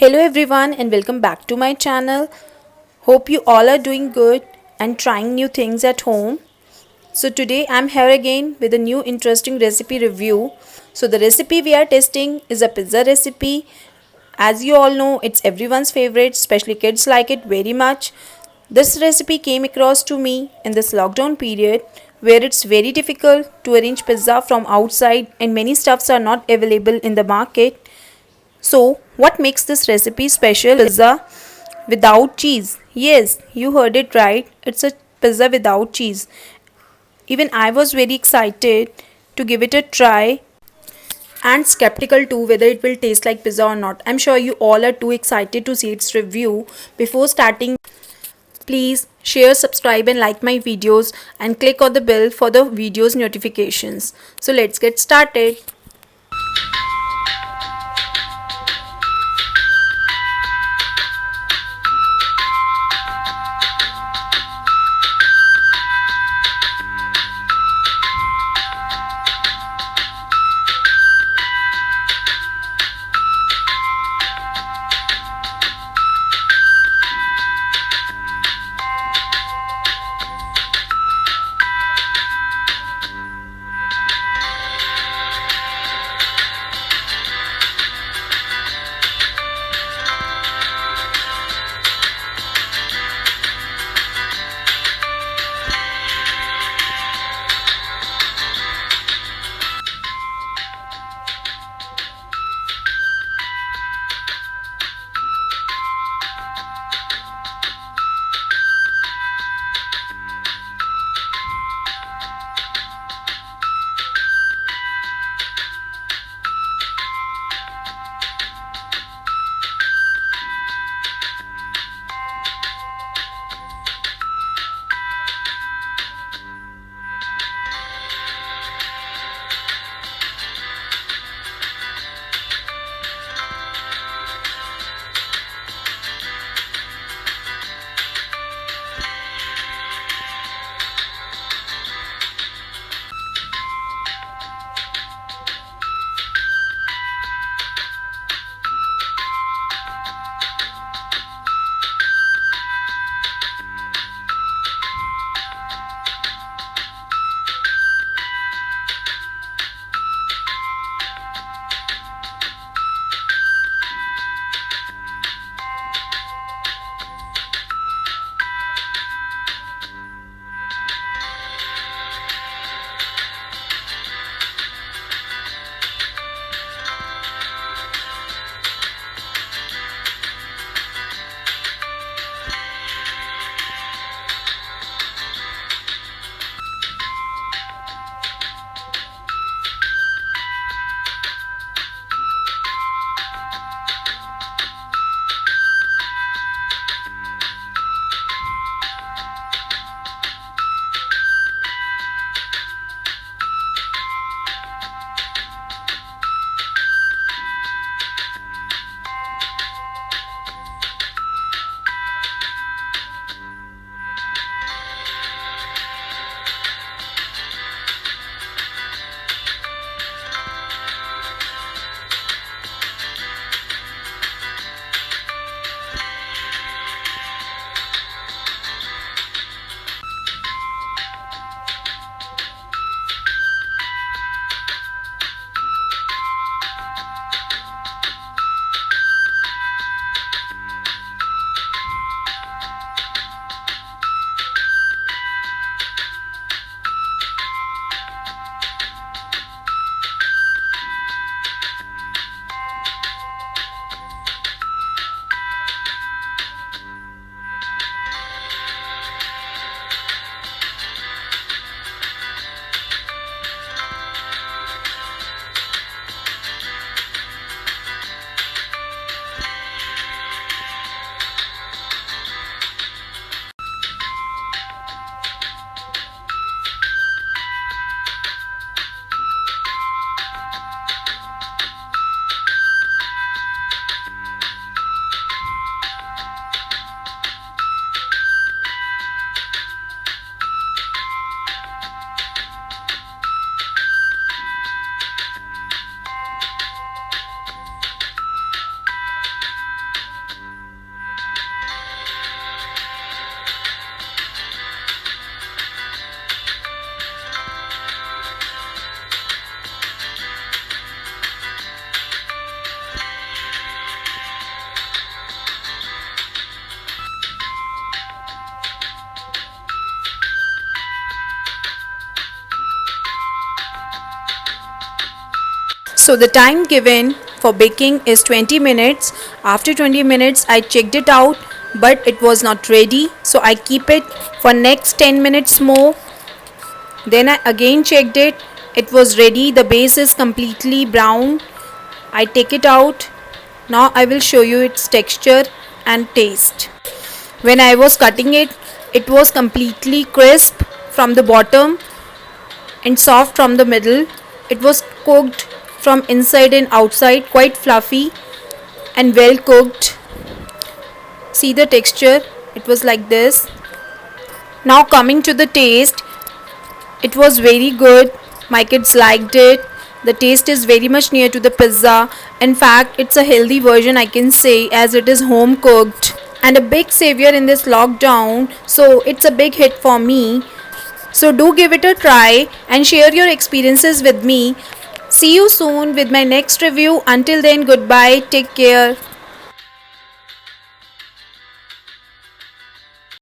Hello everyone and welcome back to my channel. Hope you all are doing good and trying new things at home. So today I'm here again with a new interesting recipe review. So the recipe we are testing is a pizza recipe. As you all know, it's everyone's favorite, especially kids like it very much. This recipe came across to me in this lockdown period where it's very difficult to arrange pizza from outside and many stuffs are not available in the market. So, what makes this recipe special? Pizza without cheese. Yes, you heard it right. It's a pizza without cheese. Even I was very excited to give it a try and skeptical too whether it will taste like pizza or not. I'm sure you all are too excited to see its review. Before starting, please share, subscribe and like my videos and click on the bell for the videos notifications. So let's get started. So the time given for baking is 20 minutes. After 20 minutes I checked it out, but it was not ready, so I keep it for next 10 minutes more. Then I again checked it. It was ready. The base is completely brown. I take it out. Now I will show you its texture and taste. When I was cutting it, it was completely crisp from the bottom and soft from the middle. It was cooked from inside and outside, quite fluffy and well cooked. See the texture, it was like this. Now coming to the taste, it was very good. My kids liked it. The taste is very much near to the pizza. In fact, it's a healthy version, I can say, as it is home cooked and a big savior in this lockdown. So it's a big hit for me. So do give it a try and share your experiences with me. See you soon with my next review. Until then, goodbye. Take care.